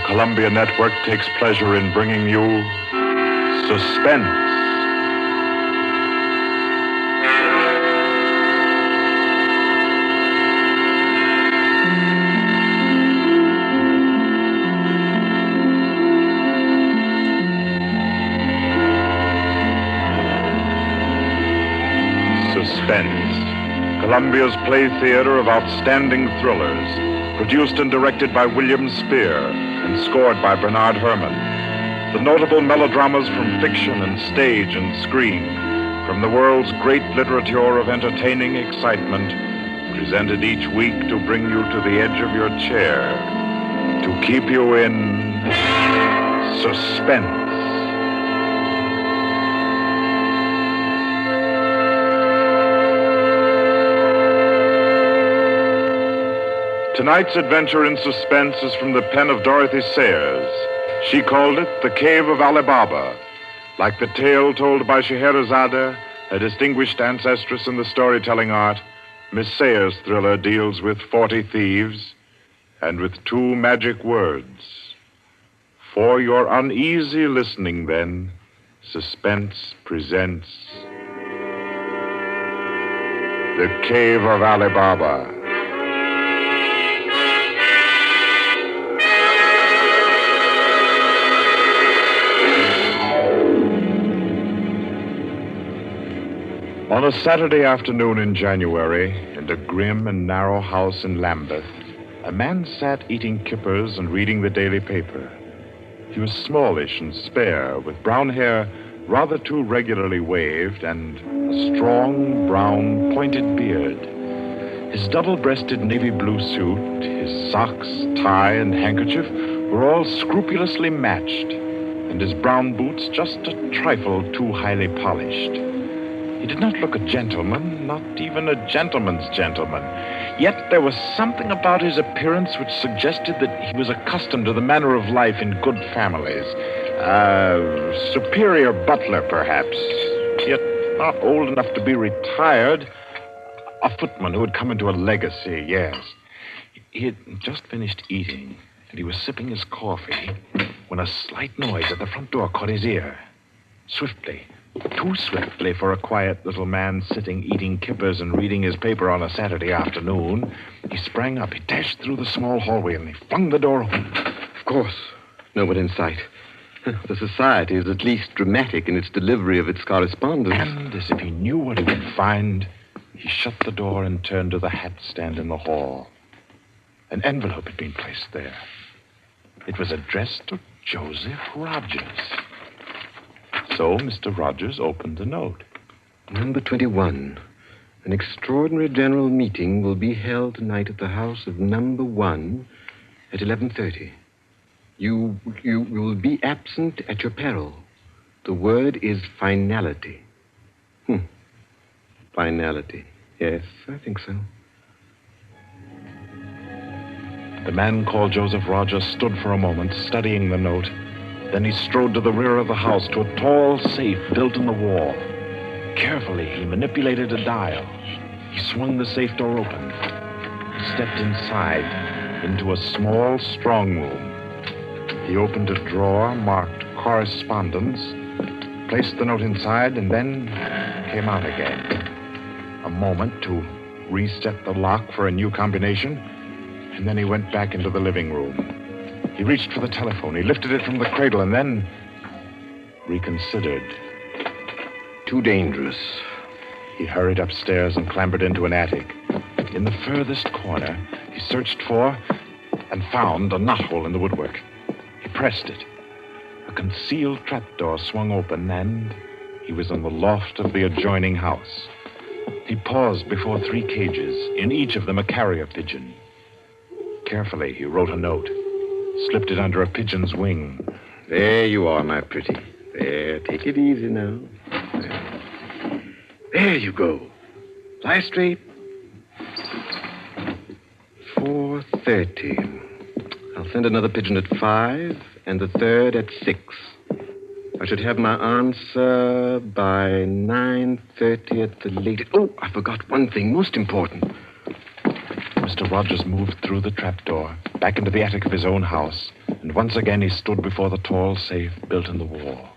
Columbia Network takes pleasure in bringing you Suspense. Suspense, Columbia's play theater of outstanding thrillers, produced and directed by William Spear and scored by Bernard Herrmann. The notable melodramas from fiction and stage and screen, from the world's great literature of entertaining excitement, presented each week to bring you to the edge of your chair, to keep you in suspense. Tonight's adventure in suspense is from the pen of Dorothy Sayers. She called it The Cave of Ali Baba. Like the tale told by Scheherazade, a distinguished ancestress in the storytelling art, Miss Sayers' thriller deals with 40 thieves and with 2 magic words. For your uneasy listening, then, Suspense presents The Cave of Ali Baba. On a Saturday afternoon in January, in a grim and narrow house in Lambeth, a man sat eating kippers and reading the daily paper. He was smallish and spare, with brown hair rather too regularly waved and a strong, brown, pointed beard. His double-breasted navy blue suit, his socks, tie, and handkerchief were all scrupulously matched, and his brown boots just a trifle too highly polished. He did not look a gentleman, not even a gentleman's gentleman. Yet there was something about his appearance which suggested that he was accustomed to the manner of life in good families. A superior butler, perhaps, yet not old enough to be retired. A footman who had come into a legacy, yes. He had just finished eating, and he was sipping his coffee when a slight noise at the front door caught his ear. Swiftly, too swiftly for a quiet little man sitting eating kippers and reading his paper on a Saturday afternoon, he sprang up. He dashed through the small hallway and he flung the door open. Of course, no one in sight. The society is at least dramatic in its delivery of its correspondence. And as if he knew what he would find, he shut the door and turned to the hat stand in the hall. An envelope had been placed there. It was addressed to Joseph Rogers. So Mr. Rogers opened the note. Number 21. An extraordinary general meeting will be held tonight at the house of number 1 at 11:30. You will be absent at your peril. The word is finality. Finality. Yes, I think so. The man called Joseph Rogers stood for a moment, studying the note. Then he strode to the rear of the house, to a tall safe built in the wall. Carefully, he manipulated a dial. He swung the safe door open. He stepped inside, into a small strong room. He opened a drawer marked Correspondence, placed the note inside, and then came out again. A moment to reset the lock for a new combination, and then he went back into the living room. He reached for the telephone. He lifted it from the cradle and then reconsidered. Too dangerous. He hurried upstairs and clambered into an attic. In the furthest corner, he searched for and found a knothole in the woodwork. He pressed it. A concealed trapdoor swung open, and he was in the loft of the adjoining house. He paused before 3 cages, in each of them a carrier pigeon. Carefully, he wrote a note. Slipped it under a pigeon's wing. There you are, my pretty. There, take it easy now. There you go. Fly straight. 4:30. I'll send another pigeon at 5 and the third at 6. I should have my answer by 9:30 at the latest. Oh, I forgot one thing, most important. Mr. Rogers moved through the trapdoor, back into the attic of his own house, and and once again he stood before the tall safe built in the wall.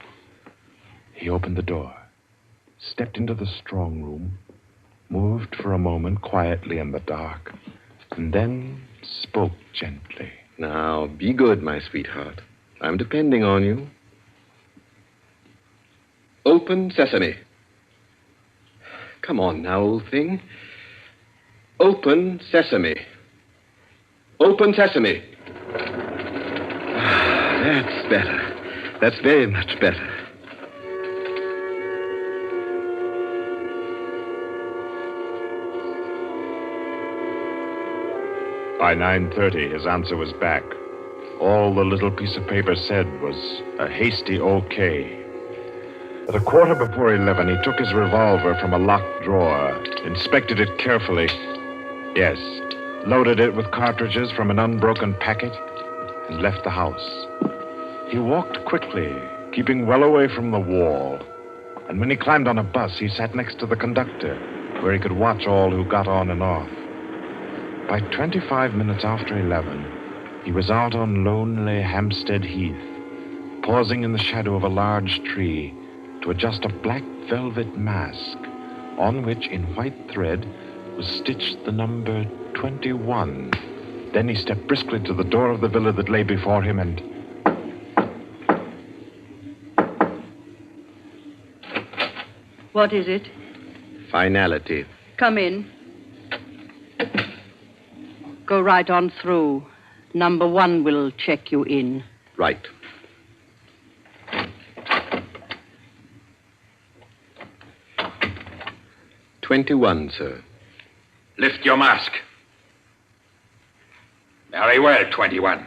He opened the door, stepped into the strong room, moved for a moment quietly in the dark, and then spoke gently. Now, be good, my sweetheart. I'm depending on you. Open sesame. Come on now, old thing. Open sesame. Open sesame. That's better. That's very much better. By 9:30, his answer was back. All the little piece of paper said was a hasty okay. At a quarter before 11, he took his revolver from a locked drawer, inspected it carefully. Yes, loaded it with cartridges from an unbroken packet, and left the house. He walked quickly, keeping well away from the wall. And when he climbed on a bus, he sat next to the conductor, where he could watch all who got on and off. By 25 minutes after 11, he was out on lonely Hampstead Heath, pausing in the shadow of a large tree to adjust a black velvet mask on which, in white thread, was stitched the number 21. Then he stepped briskly to the door of the villa that lay before him and... What is it? Finality. Come in. Go right on through. Number 1 will check you in. Right. "21, sir. Lift your mask. Very well, 21.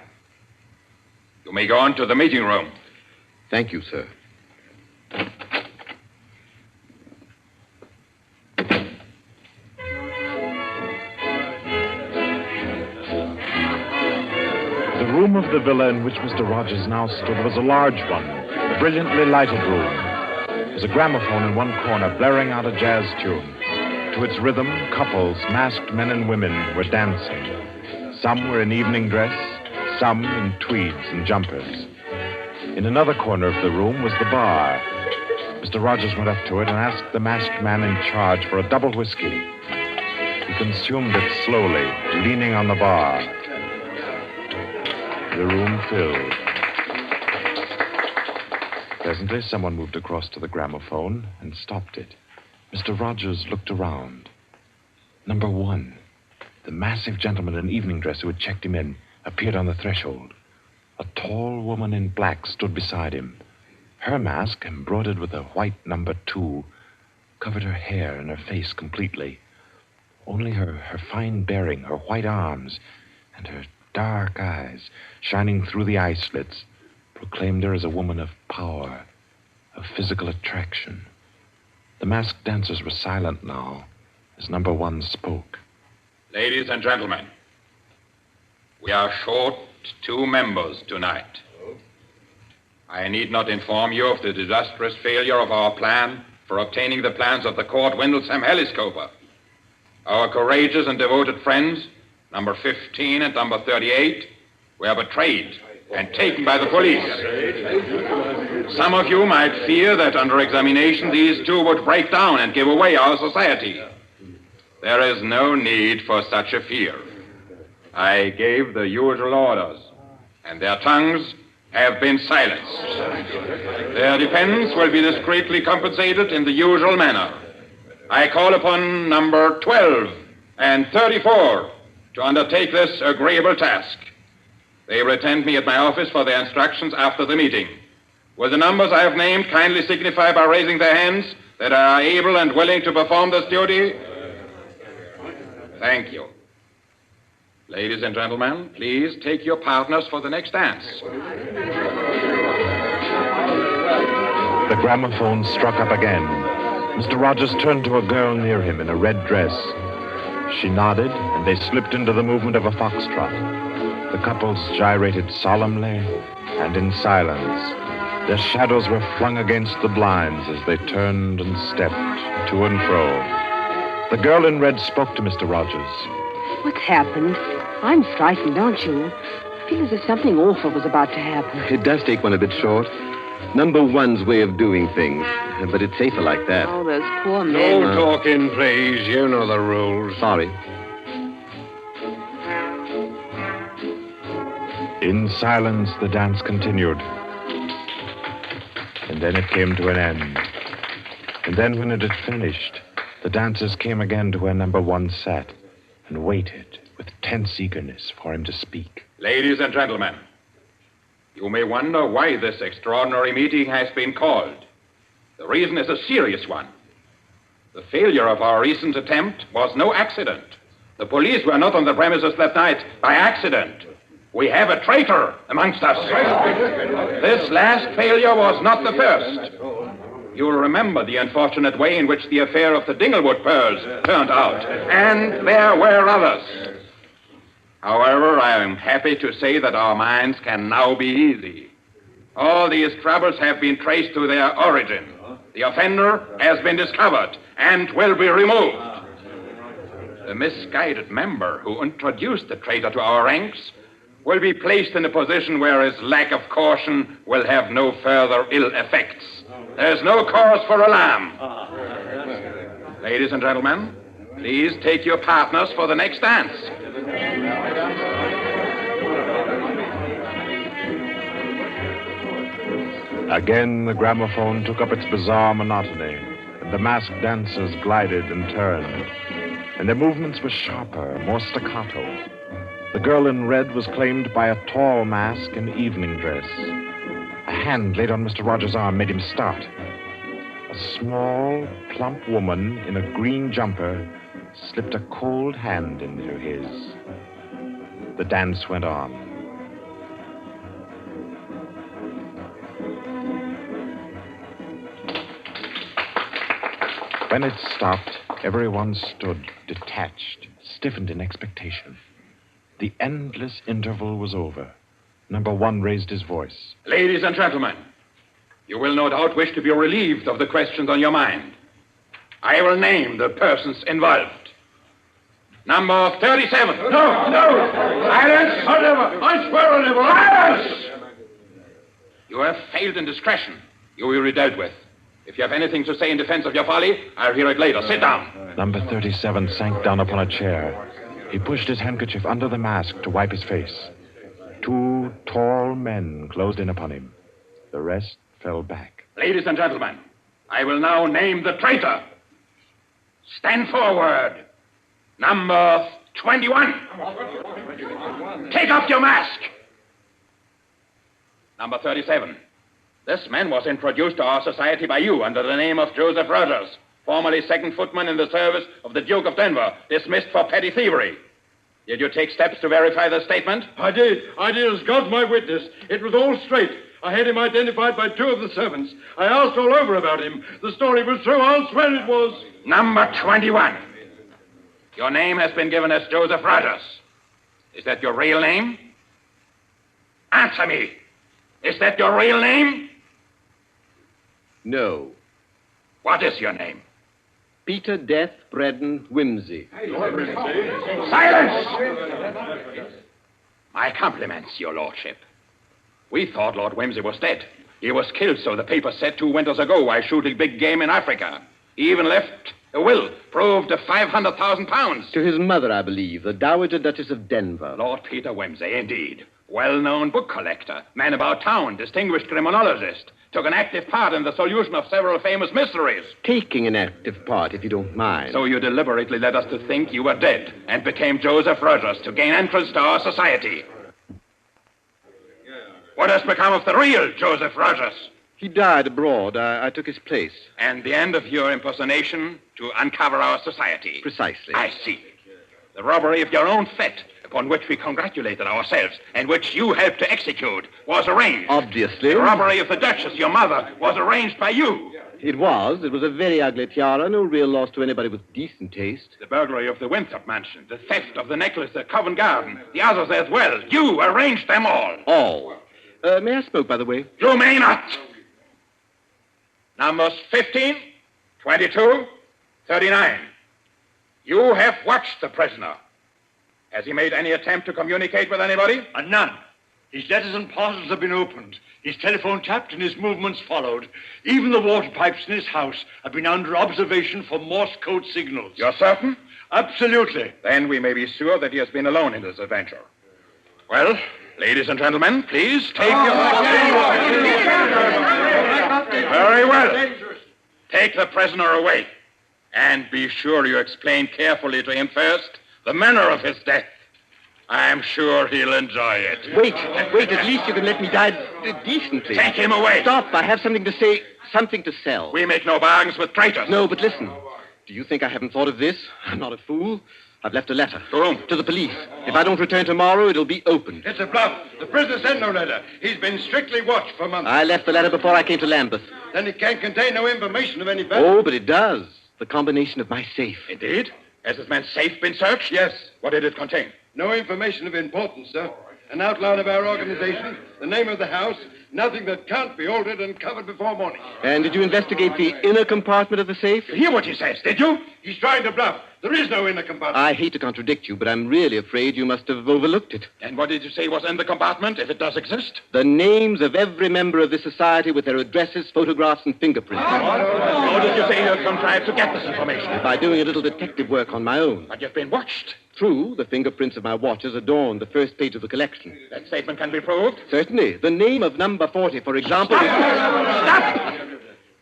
You may go on to the meeting room. Thank you, sir. The room of the villa in which Mr. Rogers now stood was a large one, a brilliantly lighted room. There was a gramophone in one corner blaring out a jazz tune. To its rhythm, couples, masked men and women, were dancing. Some were in evening dress, some in tweeds and jumpers. In another corner of the room was the bar. Mr. Rogers went up to it and asked the masked man in charge for a double whiskey. He consumed it slowly, leaning on the bar. The room filled. Presently, someone moved across to the gramophone and stopped it. Mr. Rogers looked around. Number 1, the massive gentleman in evening dress who had checked him in, appeared on the threshold. A tall woman in black stood beside him. Her mask, embroidered with a white number 2, covered her hair and her face completely. Only her fine bearing, her white arms, and her dark eyes, shining through the eye slits, proclaimed her as a woman of power, of physical attraction. The masked dancers were silent now as number 1 spoke. Ladies and gentlemen, we are short 2 members tonight. I need not inform you of the disastrous failure of our plan for obtaining the plans of the Court Windlesham Heliscoper. Our courageous and devoted friends, number 15 and number 38, were betrayed and taken by the police. Some of you might fear that under examination these 2 would break down and give away our society. There is no need for such a fear. I gave the usual orders, and their tongues have been silenced. Their defense will be discreetly compensated in the usual manner. I call upon number 12 and 34 to undertake this agreeable task. They will attend me at my office for their instructions after the meeting. Will the numbers I have named kindly signify by raising their hands that they are able and willing to perform this duty? Thank you. Ladies and gentlemen, please take your partners for the next dance. The gramophone struck up again. Mr. Rogers turned to a girl near him in a red dress. She nodded, and they slipped into the movement of a foxtrot. The couples gyrated solemnly and in silence. Their shadows were flung against the blinds as they turned and stepped to and fro. The girl in red spoke to Mr. Rogers. What's happened? I'm frightened, aren't you? feel as if something awful was about to happen. It does take one a bit short. Number one's way of doing things. But it's safer like that. Oh, those poor men. No talking, please. You know the rules. Sorry. In silence, the dance continued. And then it came to an end. And then when it had finished, the dancers came again to where number one sat and waited with tense eagerness for him to speak. Ladies and gentlemen, you may wonder why this extraordinary meeting has been called. The reason is a serious one. The failure of our recent attempt was no accident. The police were not on the premises that night by accident. We have a traitor amongst us. This last failure was not the first. You'll remember the unfortunate way in which the affair of the Dinglewood pearls turned out. And there were others. However, I am happy to say that our minds can now be easy. All these troubles have been traced to their origin. The offender has been discovered and will be removed. The misguided member who introduced the traitor to our ranks will be placed in a position where his lack of caution will have no further ill effects. There's no cause for alarm. Ladies and gentlemen, please take your partners for the next dance. Again, the gramophone took up its bizarre monotony, and the masked dancers glided and turned, and their movements were sharper, more staccato. The girl in red was claimed by a tall mask in evening dress. A hand laid on Mr. Rogers' arm made him start. A small, plump woman in a green jumper slipped a cold hand into his. The dance went on. When it stopped, everyone stood detached, stiffened in expectation. The endless interval was over. Number one raised his voice. Ladies and gentlemen, you will no doubt wish to be relieved of the questions on your mind. I will name the persons involved. Number 37. No! Silence! I swear on it! Silence! You have failed in discretion. You will be dealt with. If you have anything to say in defense of your folly, I'll hear it later. Sit down. Number 37 sank down upon a chair. He pushed his handkerchief under the mask to wipe his face. Two tall men closed in upon him. The rest fell back. Ladies and gentlemen, I will now name the traitor. Stand forward. Number 21. Take off your mask. Number 37. This man was introduced to our society by you under the name of Joseph Rogers, formerly second footman in the service of the Duke of Denver, dismissed for petty thievery. Did you take steps to verify the statement? I did, as God's my witness. It was all straight. I had him identified by two of the servants. I asked all over about him. The story was true. I'll swear it was. Number 21. Your name has been given as Joseph Rogers. Is that your real name? Answer me. Is that your real name? No. What is your name? Peter Death Braddon Whimsy. Silence! My compliments, your lordship. We thought Lord Whimsy was dead. He was killed, so the paper said 2 winters ago, while shooting big game in Africa. He even left a will, proved of £500,000. To his mother, I believe, the Dowager Duchess of Denver. Lord Peter Whimsy, indeed. Well-known book collector, man about town, distinguished criminologist. Took an active part in the solution of several famous mysteries. Taking an active part, if you don't mind. So you deliberately led us to think you were dead and became Joseph Rogers to gain entrance to our society. What has become of the real Joseph Rogers? He died abroad. I took his place. And the end of your impersonation to uncover our society. Precisely. I see. The robbery of your own fete, upon which we congratulated ourselves, and which you helped to execute, was arranged. Obviously. The robbery of the Duchess, your mother, was arranged by you. It was. It was a very ugly tiara. No real loss to anybody with decent taste. The burglary of the Winthrop mansion, the theft of the necklace at Covent Garden, the others as well. You arranged them all. All. May I smoke, by the way? You may not. Numbers 15, 22, 39. You have watched the prisoner. Has he made any attempt to communicate with anybody? None. His letters and parcels have been opened. His telephone tapped and his movements followed. Even the water pipes in his house have been under observation for Morse code signals. You're certain? Absolutely. Then we may be sure that he has been alone in this adventure. Well, ladies and gentlemen, please take your... Very well. Take the prisoner away. And be sure you explain carefully to him first the manner of his death. I'm sure he'll enjoy it. Wait, at least you can let me die decently. Take him away. Stop, I have something to say, something to sell. We make no bargains with traitors. No, but listen. Do you think I haven't thought of this? I'm not a fool. I've left a letter. To whom? To the police. If I don't return tomorrow, it'll be opened. It's a bluff. The prisoner sent no letter. He's been strictly watched for months. I left the letter before I came to Lambeth. Then it can't contain no information of any value. Oh, but it does. The combination of my safe. Indeed? Has this man's safe been searched? Yes. What did it contain? No information of importance, sir. An outline of our organization, the name of the house, nothing that can't be altered and covered before morning. And did you investigate the inner compartment of the safe? You hear what he says, did you? He's trying to bluff. There is no inner compartment. I hate to contradict you, but I'm really afraid you must have overlooked it. And what did you say was in the compartment, if it does exist? The names of every member of this society with their addresses, photographs, and fingerprints. How did you say you contrived to get this information? By doing a little detective work on my own. But you've been watched. True, the fingerprints of my watches adorn the first page of the collection. That statement can be proved? Certainly. The name of number 40, for example... Stop!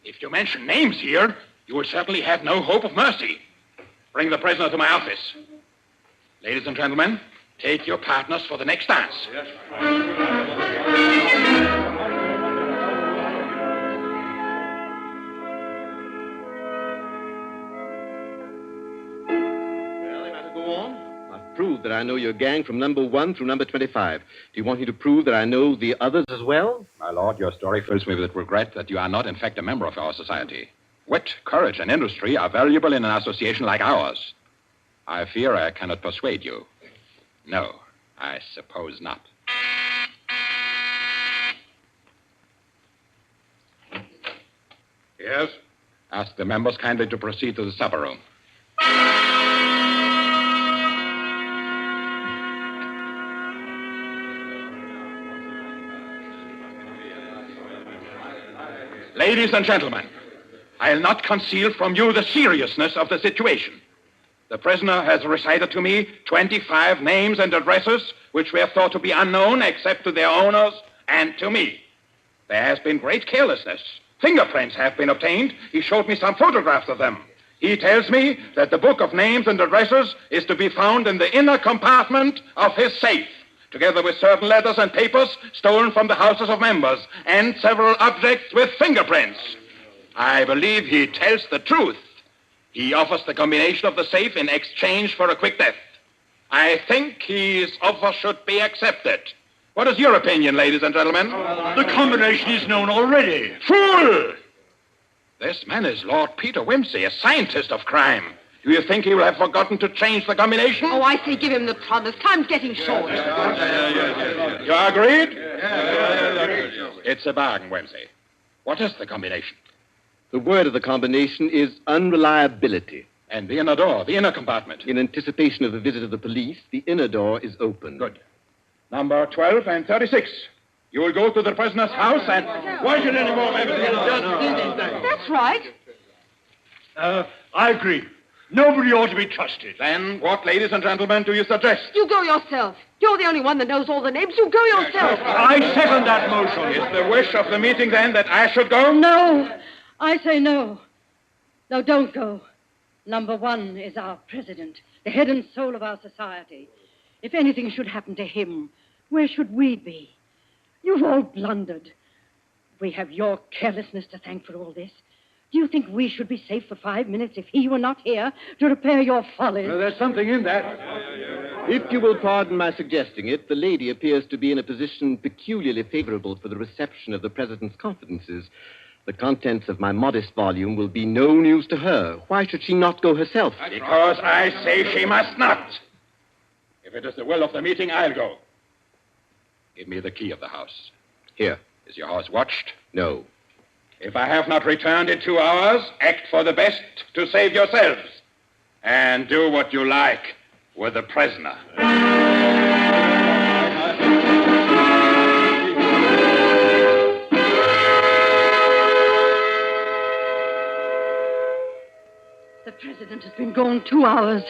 If you mention names here, you will certainly have no hope of mercy. Bring the prisoner to my office. Ladies and gentlemen, take your partners for the next dance. Yes. Prove that I know your gang from number 1 through number 25. Do you want me to prove that I know the others as well? My lord, your story fills me with regret that you are not, in fact, a member of our society. Wit, courage, and industry are valuable in an association like ours. I fear I cannot persuade you. No, I suppose not. Yes? Ask the members kindly to proceed to the supper room. Ladies and gentlemen, I'll not conceal from you the seriousness of the situation. The prisoner has recited to me 25 names and addresses which were thought to be unknown except to their owners and to me. There has been great carelessness. Fingerprints have been obtained. He showed me some photographs of them. He tells me that the book of names and addresses is to be found in the inner compartment of his safe, together with certain letters and papers stolen from the houses of members, and several objects with fingerprints. I believe he tells the truth. He offers the combination of the safe in exchange for a quick death. I think his offer should be accepted. What is your opinion, ladies and gentlemen? The combination is known already. Fool! This man is Lord Peter Wimsey, a scientist of crime. Do you think he will have forgotten to change the combination? Oh, I say give him the promise. Time's getting short. You agreed? It's a bargain, Wimsey. What is the combination? The word of the combination is unreliability. And the inner door, the inner compartment. In anticipation of the visit of the police, the inner door is open. Good. Number 12 and 36. You will go to the prisoner's house and... Why should any more members just... That's right. I agree. Nobody ought to be trusted. Then what, ladies and gentlemen, do you suggest? You go yourself. You're the only one that knows all the names. You go yourself. I second that motion. Is the wish of the meeting, then, that I should go? No. I say no. No, don't go. Number 1 is our president, the head and soul of our society. If anything should happen to him, where should we be? You've all blundered. We have your carelessness to thank for all this. Do you think we should be safe for 5 minutes if he were not here to repair your follies? Well, there's something in that. If you will pardon my suggesting it, the lady appears to be in a position peculiarly favorable for the reception of the president's confidences. The contents of my modest volume will be no news to her. Why should she not go herself? Because I say she must not. If it is the will of the meeting, I'll go. Give me the key of the house. Here. Is your house watched? No. If I have not returned in 2 hours, act for the best to save yourselves. And do what you like with the prisoner. president has been gone 2 hours.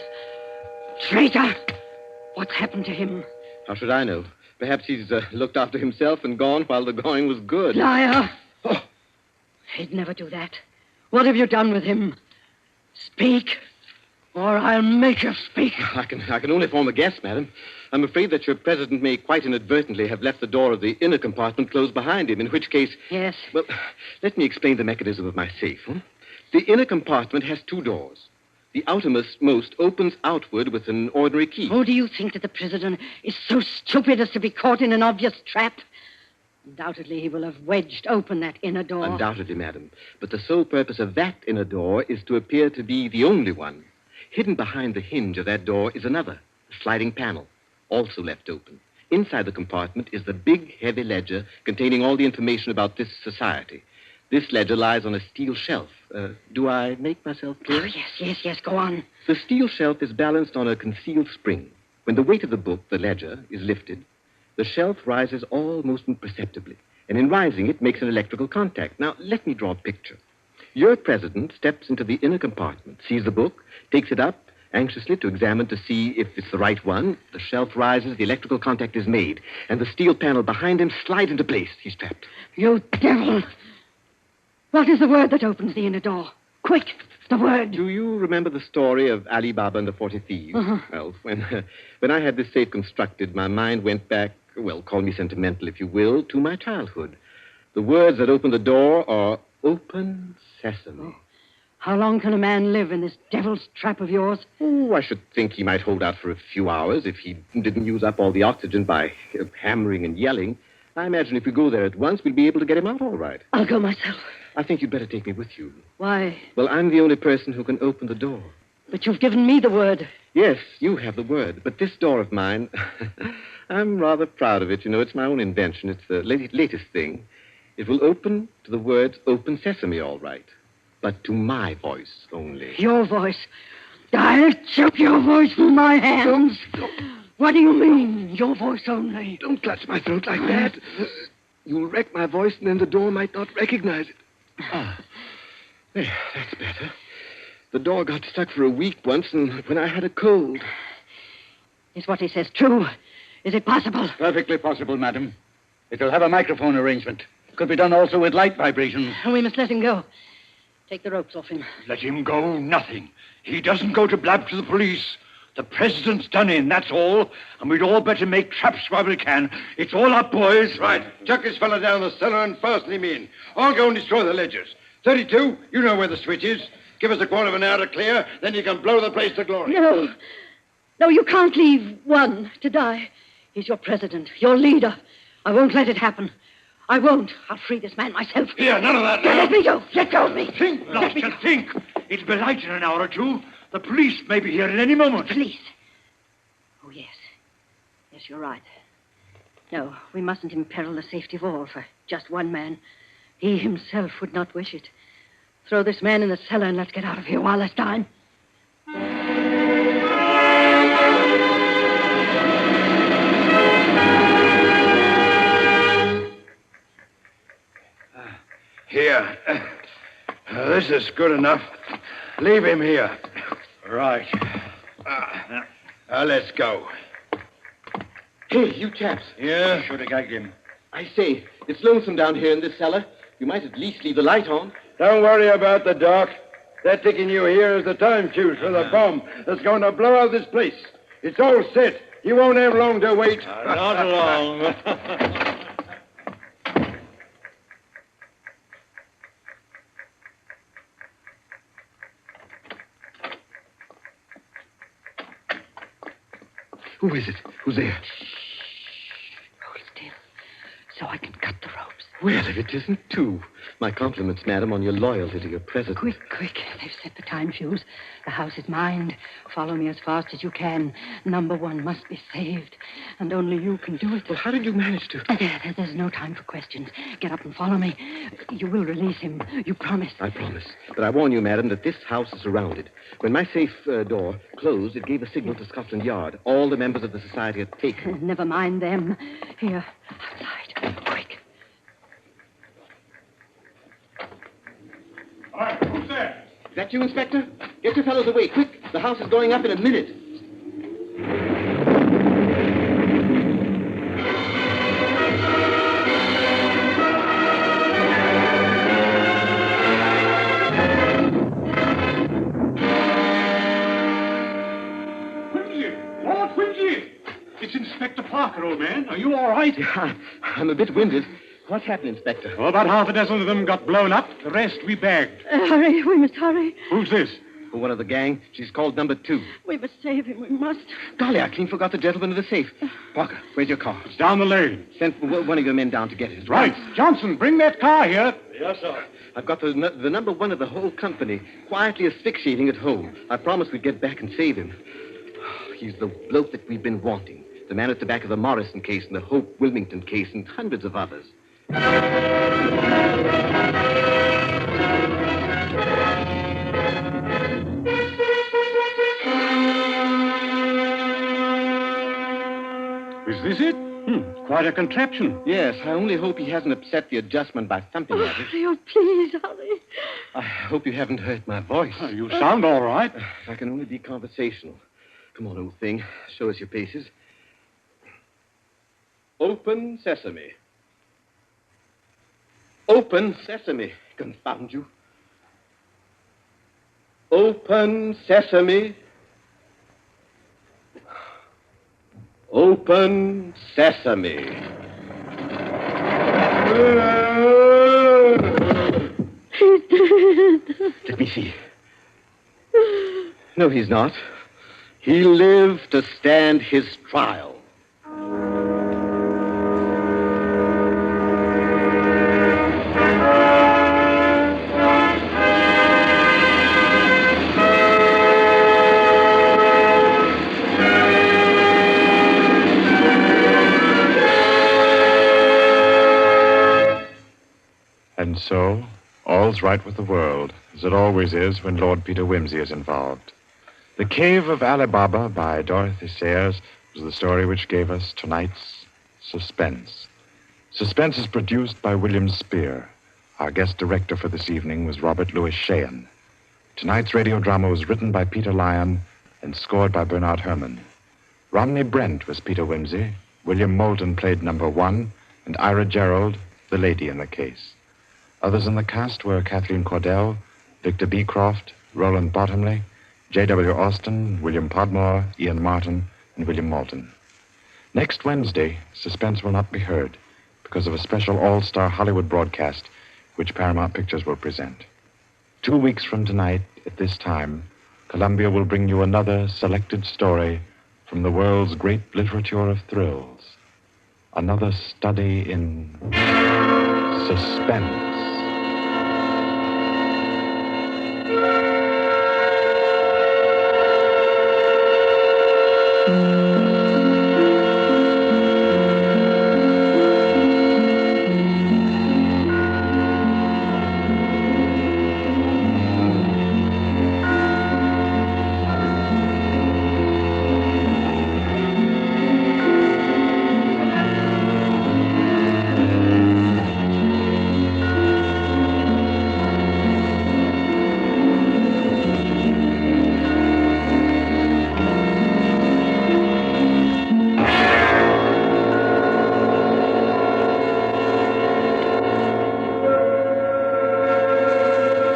Traitor! What's happened to him? How should I know? Perhaps he's looked after himself and gone while the going was good. Liar! Oh. He'd never do that. What have you done with him? Speak, or I'll make you speak. I can only form a guess, madam. I'm afraid that your president may quite inadvertently have left the door of the inner compartment closed behind him, in which case... Yes? Well, let me explain the mechanism of my safe. The inner compartment has 2 doors. The outermost opens outward with an ordinary key. Oh, do you think that the president is so stupid as to be caught in an obvious trap? Undoubtedly, he will have wedged open that inner door. Undoubtedly, madam. But the sole purpose of that inner door is to appear to be the only one. Hidden behind the hinge of that door is another, a sliding panel, also left open. Inside the compartment is the big, heavy ledger containing all the information about this society. This ledger lies on a steel shelf. Do I make myself clear? Oh, yes, go on. The steel shelf is balanced on a concealed spring. When the weight of the book, the ledger, is lifted, the shelf rises almost imperceptibly, and in rising, it makes an electrical contact. Now, let me draw a picture. Your president steps into the inner compartment, sees the book, takes it up, anxiously to examine to see if it's the right one. The shelf rises, the electrical contact is made, and the steel panel behind him slides into place. He's trapped. You devil! What is the word that opens the inner door? Quick, the word. Do you remember the story of Ali Baba and the 40 Thieves? Uh-huh. Well, when I had this safe constructed, my mind went back, well, call me sentimental if you will, to my childhood. The words that open the door are open sesame. Oh. How long can a man live in this devil's trap of yours? Oh, I should think he might hold out for a few hours if he didn't use up all the oxygen by hammering and yelling. I imagine if we go there at once, we'll be able to get him out all right. I'll go myself. I think you'd better take me with you. Why? Well, I'm the only person who can open the door. But you've given me the word. Yes, you have the word. But this door of mine, I'm rather proud of it. You know, it's my own invention. It's the latest thing. It will open to the words open sesame, all right. But to my voice only. Your voice? I'll choke your voice from my hands. What do you mean, your voice only? Don't clutch my throat like that. You'll wreck my voice, and then the door might not recognize it. There, that's better. The door got stuck for a week once, and when I had a cold. Is what he says true? Is it possible? Perfectly possible, madam. It'll have a microphone arrangement. Could be done also with light vibrations. We must let him go. Take the ropes off him. Let him go, nothing. He doesn't go to blab to the police. The president's done in, that's all. And we'd all better make traps while we can. It's all up, boys. Right. Chuck this fella down the cellar and fasten him in. I'll go and destroy the ledgers. 32, you know where the switch is. Give us a quarter of an hour to clear, then you can blow the place to glory. No, you can't leave one to die. He's your president, your leader. I won't let it happen. I won't. I'll free this man myself. Here, none of that. Let me go. Let go of me. Think, Blaster, think. It'll be light in an hour or two. The police may be here at any moment. The police? Oh, yes. Yes, you're right. No, we mustn't imperil the safety of all for just one man. He himself would not wish it. Throw this man in the cellar and let's get out of here while there's time. Here. This is good enough. Leave him here. Right. Let's go. Hey, you chaps. Yeah? Should have gagged him. I say, it's lonesome down here in this cellar. You might at least leave the light on. Don't worry about the dark. They're taking you here as the time fuse for the bomb that's going to blow out this place. It's all set. You won't have long to wait. Not long. Who is it? Who's there? Hold still, so I can cut the ropes. Well, if it isn't two. My compliments, madam, on your loyalty to your president. Quick. They've set the time fuse. The house is mine. Follow me as fast as you can. Number 1 must be saved. And only you can do it. Well, how did you manage to? There's no time for questions. Get up and follow me. You will release him. You promise. I promise. But I warn you, madam, that this house is surrounded. When my safe door closed, it gave a signal to Scotland Yard. All the members of the society had taken. Never mind them. Here, outside. Quick. All right, who's there? Is that you, Inspector? Get your fellows away, quick. The house is going up in a minute. Lord Quincy! It's Inspector Parker, old man. Are you all right? I'm a bit winded. What's happened, Inspector? Well, about half a dozen of them got blown up. The rest we bagged. Hurry, we must hurry. Who's this? One of the gang. She's called number 2. We must save him, we must. Golly, I clean forgot the gentleman in the safe. Parker, where's your car? It's down the lane. Send one of your men down to get it. Right. Johnson, bring that car here. Yes, sir. I've got the number 1 of the whole company quietly asphyxiating at home. I promised we'd get back and save him. He's the bloke that we've been wanting. The man at the back of the Morrison case and the Hope Wilmington case and hundreds of others. Is this it? Quite a contraption. Yes, I only hope he hasn't upset the adjustment by thumping at it. Oh, please, hurry. I hope you haven't hurt my voice. You sound all right. If I can only be conversational. Come on, old thing. Show us your paces. Open sesame. Open sesame. Confound you. Open sesame. Open sesame. He's dead. Let me see. No, he's not. He lived to stand his trial. And so, all's right with the world, as it always is when Lord Peter Wimsey is involved. The Cave of Ali Baba by Dorothy Sayers was the story which gave us tonight's Suspense. Suspense is produced by William Spear. Our guest director for this evening was Robert Louis Sheehan. Tonight's radio drama was written by Peter Lyon and scored by Bernard Herrmann. Romney Brent was Peter Wimsey, William Moulton played number 1, and Ira Gerald, the lady in the case. Others in the cast were Kathleen Cordell, Victor Beecroft, Roland Bottomley, J.W. Austin, William Podmore, Ian Martin, and William Moulton. Next Wednesday, Suspense will not be heard because of a special all-star Hollywood broadcast which Paramount Pictures will present. 2 weeks from tonight, at this time, Columbia will bring you another selected story from the world's great literature of thrills. Another study in suspense.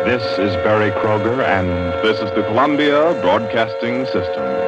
This is Barry Kroger, and This is the Columbia Broadcasting System.